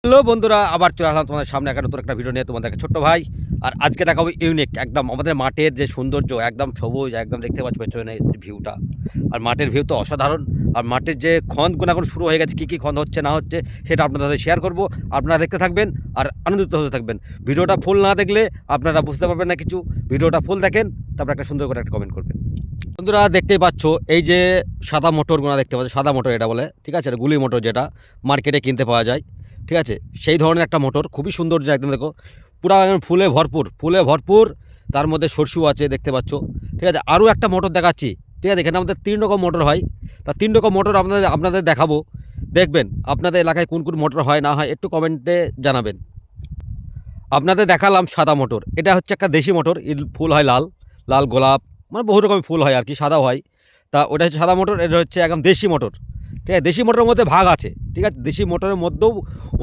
Hello বন্ধুরা, আবার চলে আসলাম তোমাদের সামনে একটা নতুন একটা ভিডিও নিয়ে। তোমাদেরকে ছোট্ট ভাই আর আজকে দেখাবো ইউনিক একদম আমাদের মাঠের যে সৌন্দর্য, একদম সবুজ, একদম দেখতে পাচ্ছ পেছনে ভিউটা। আর মাঠের ভিউ তো অসাধারণ। আর মাঠের যে খন্দগুলো এখন শুরু হয়ে গেছে, কী কী খন্দ হচ্ছে না হচ্ছে সেটা আপনাদের সাথে শেয়ার করবো। আপনারা দেখতে থাকবেন আর আনন্দিত হতে থাকবেন। ভিডিওটা ফুল না দেখলে আপনারা বুঝতে পারবেন না কিছু। ভিডিওটা ফুল দেখেন, তারপর একটা সুন্দর করে একটা কমেন্ট করবেন। বন্ধুরা দেখতেই পাচ্ছ এই যে সাদা মোটরগুলো দেখতে পাচ্ছ, সাদা মোটর এটা বলে, ঠিক আছে? এটা গুলি মোটর, যেটা মার্কেটে কিনতে পাওয়া যায়, ঠিক আছে? সেই ধরনের একটা মোটর, খুবই সুন্দর যে একদম দেখো পুরো একদম ফুলে ভরপুর, ফুলে ভরপুর। তার মধ্যে সরষেও আছে দেখতে পাচ্ছ, ঠিক আছে? আরও একটা মোটর দেখাচ্ছি, ঠিক আছে? এখানে আমাদের 3 রকম মোটর হয়। তা 3 রকম মোটর আপনাদের দেখাবো। দেখবেন আপনাদের এলাকায় কোন কোন মোটর হয় না হয় একটু কমেন্টে জানাবেন। আপনাদের দেখালাম সাদা মোটর, এটা হচ্ছে একটা দেশি মোটর। এর ফুল হয় লাল, লাল গোলাপ, মানে বহু রকমের ফুল হয় আর কি, সাদাও হয়। তা ওটা হচ্ছে সাদা মোটর, এটা হচ্ছে একদম দেশি মোটর, ঠিক আছে? দেশি মোটরের মধ্যে ভাগ আছে, ঠিক আছে? দেশি মোটরের মধ্যেও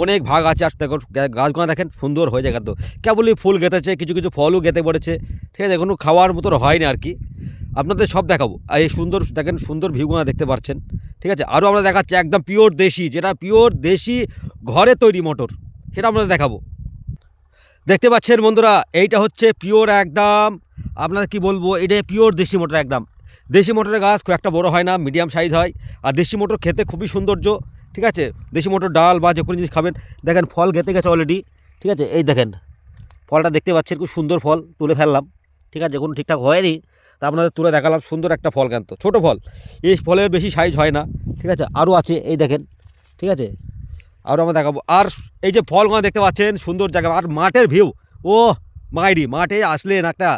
অনেক ভাগ আছে। আর দেখুন গাছগুলো দেখেন সুন্দর হয়ে যায়, কিন্তু কেবলই ফুল গেঁথেছে, কিছু কিছু ফলও গেঁথে পড়েছে, ঠিক আছে? কোনো খাওয়ার মতো হয়নি আর কি। আপনাদের সব দেখাবো। আর এই সুন্দর দেখেন, সুন্দর ভিউগুলো দেখতে পাচ্ছেন, ঠিক আছে? আরও আমরা দেখাচ্ছি একদম পিওর দেশি, যেটা পিওর দেশি ঘরে তৈরি মোটর, সেটা আপনাদের দেখাবো। দেখতে পাচ্ছেন বন্ধুরা, এইটা হচ্ছে পিওর একদম, আপনাদের কি বলবো, এটা পিওর দেশি মোটর একদম। দেশি মোটরের গাছ খুব একটা বড় হয় না, মিডিয়াম সাইজ হয়। আর দেশি মোটর খেতে খুবই সৌন্দর্য, ঠিক আছে? দেশি মোটর ডাল বা যে কোনো জিনিস খাবেন। দেখেন ফল গেঁথে গেছে অলরেডি, ঠিক আছে? এই দেখেন ফলটা দেখতে পাচ্ছেন, খুব সুন্দর ফল তুলে ফেললাম, ঠিক আছে? কোনো ঠিকঠাক হয়নি, তা আপনাদের তুলে দেখালাম। সুন্দর একটা ফল, কিন্তু ছোটো ফল, এই ফলের বেশি সাইজ হয় না, ঠিক আছে? আরও আছে এই দেখেন, ঠিক আছে? আরও আমরা দেখাবো। আর এই যে ফলগুলো দেখতে পাচ্ছেন, সুন্দর জায়গা আর মাঠের ভিউ, ও মাইরি, মাঠে আসলেন একটা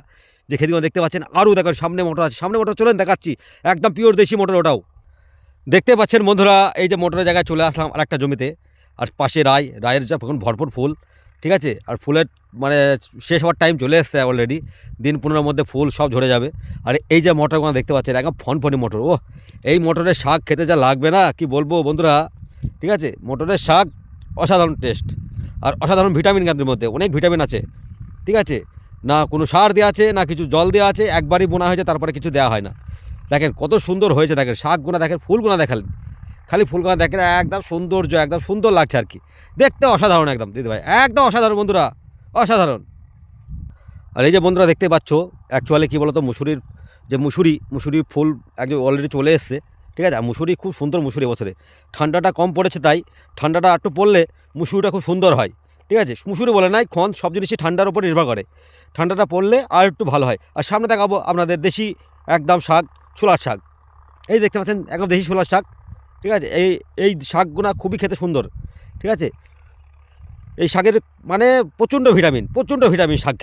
যে খেতিগুলো দেখতে পাচ্ছেন। আরও দেখেন সামনে মোটর আছে, সামনে মোটর চলেন দেখাচ্ছি, একদম পিওর দেশি মোটর ওটাও। দেখতে পাচ্ছেন বন্ধুরা, এই যে মোটরের জায়গায় চলে আসলাম আর একটা জমিতে। আর পাশে রায়ের যা এখন ভরপুর ফুল, ঠিক আছে? আর ফুলের মানে শেষ হওয়ার টাইম চলে এসছে অলরেডি, দিন 15-র মধ্যে ফুল সব ঝরে যাবে। আর এই যে মোটরগুলো দেখতে পাচ্ছেন, একদম ফনফনি মোটর। ও এই মোটরের শাক খেতে যা লাগবে না কি বলবো বন্ধুরা, ঠিক আছে? মোটরের শাক অসাধারণ টেস্ট আর অসাধারণ ভিটামিন, গাছের মধ্যে অনেক ভিটামিন আছে, ঠিক আছে? না কোনো সার দেওয়া আছে, না কিছু জল দেওয়া আছে, একবারই বোনা হয়েছে, তারপরে কিছু দেওয়া হয় না। দেখেন কত সুন্দর হয়েছে, দেখেন শাকগুনা দেখেন, ফুলগুনা দেখেন, খালি ফুলগুনা দেখেন, একদম সৌন্দর্য, একদম সুন্দর লাগছে আর কি। দেখতে অসাধারণ একদম দিদি ভাই, একদম অসাধারণ বন্ধুরা, অসাধারণ। আর এই যে বন্ধুরা দেখতে পাচ্ছ, অ্যাকচুয়ালি কী বলতো, মুসুরির যে মুসুরি ফুল একদম অলরেডি চলে এসছে, ঠিক আছে? আর মুসুরি খুব সুন্দর মুসুরি বছরে, ঠান্ডাটা কম পড়েছে, তাই ঠান্ডাটা একটু পড়লে মুসুরিটা খুব সুন্দর হয়, ঠিক আছে? মুসুরি বলে নাই, খন সব জিনিসই ঠান্ডার উপর নির্ভর করে। ঠান্ডাটা পড়লে আর একটু ভালো হয়। আর সামনে দেখাবো আপনাদের দেশি একদম শাক, ছোলার শাক। এই দেখতে পাচ্ছেন একদম দেশি ছোলার শাক, ঠিক আছে? এই শাকগুনা খুবই খেতে সুন্দর, ঠিক আছে? এই শাকের মানে প্রচণ্ড ভিটামিন। শাক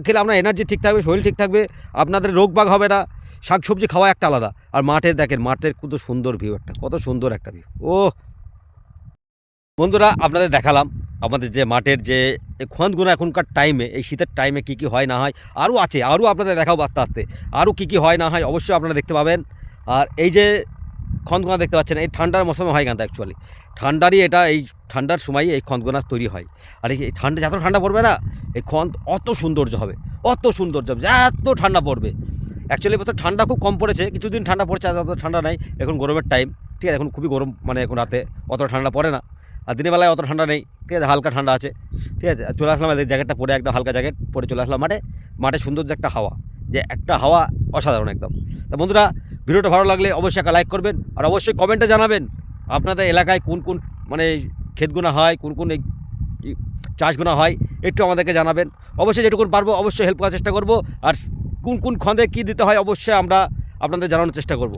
খেলে আপনার এনার্জি ঠিক থাকবে, শরীর ঠিক থাকবে, আপনাদের রোগ বাগ হবে না। শাক সবজি খাওয়া একটা আলাদা। আর মাঠের দেখেন, মাঠের কত সুন্দর ভিউ, একটা কত সুন্দর একটা ভিউ। ও বন্ধুরা আপনাদের দেখালাম আমাদের যে মাঠের যে খন্দগুলো এখনকার টাইমে, এই শীতের টাইমে কী কী হয় না হয়। আরও আছে, আরও আপনাদের দেখাবো আস্তে আস্তে, আরও কী কী হয় না হয় অবশ্যই আপনারা দেখতে পাবেন। আর এই যে খন্দগোনা দেখতে পাচ্ছেন, এই ঠান্ডার মৌসুমে হয় কিন্তু অ্যাকচুয়ালি ঠান্ডারই এটা, এই ঠান্ডার সময়ই এই খন্দগোনা তৈরি হয়। আর এই ঠান্ডা যত ঠান্ডা পড়বে না, এই খন্দ অত সৌন্দর্য হবে, অত সৌন্দর্য হবে, এত ঠান্ডা পড়বে। অ্যাকচুয়ালি বছর ঠান্ডা খুব কম পড়েছে, কিছুদিন ঠান্ডা পড়ছে, আর অত ঠান্ডা নাই। এখন গরমের টাইম, ঠিক আছে? এখন খুবই গরম, মানে এখন রাতে অত ঠান্ডা পড়ে না, আর দিনের বেলায় অত ঠান্ডা নেই, ঠিক আছে? হালকা ঠান্ডা আছে, ঠিক আছে? চলে আসলাম জ্যাকেটটা পরে, একদম হালকা জ্যাকেট পরে চলে আসলাম মাঠে। মাঠে সুন্দর যে একটা হাওয়া, যে একটা হাওয়া অসাধারণ একদম। তা বন্ধুরা, ভিডিওটা ভালো লাগলে অবশ্যই একটা লাইক করবেন, আর অবশ্যই কমেন্টে জানাবেন আপনাদের এলাকায় কোন কোন মানে ক্ষেতগুনা হয়, কোন কোন এই চাষগুনা হয়, একটু আমাদেরকে জানাবেন। অবশ্যই যেটুকুন পারবো অবশ্যই হেল্প করার চেষ্টা করব। আর কোন কোন খন্দে কী দিতে হয় অবশ্যই আমরা আপনাদের জানানোর চেষ্টা করব।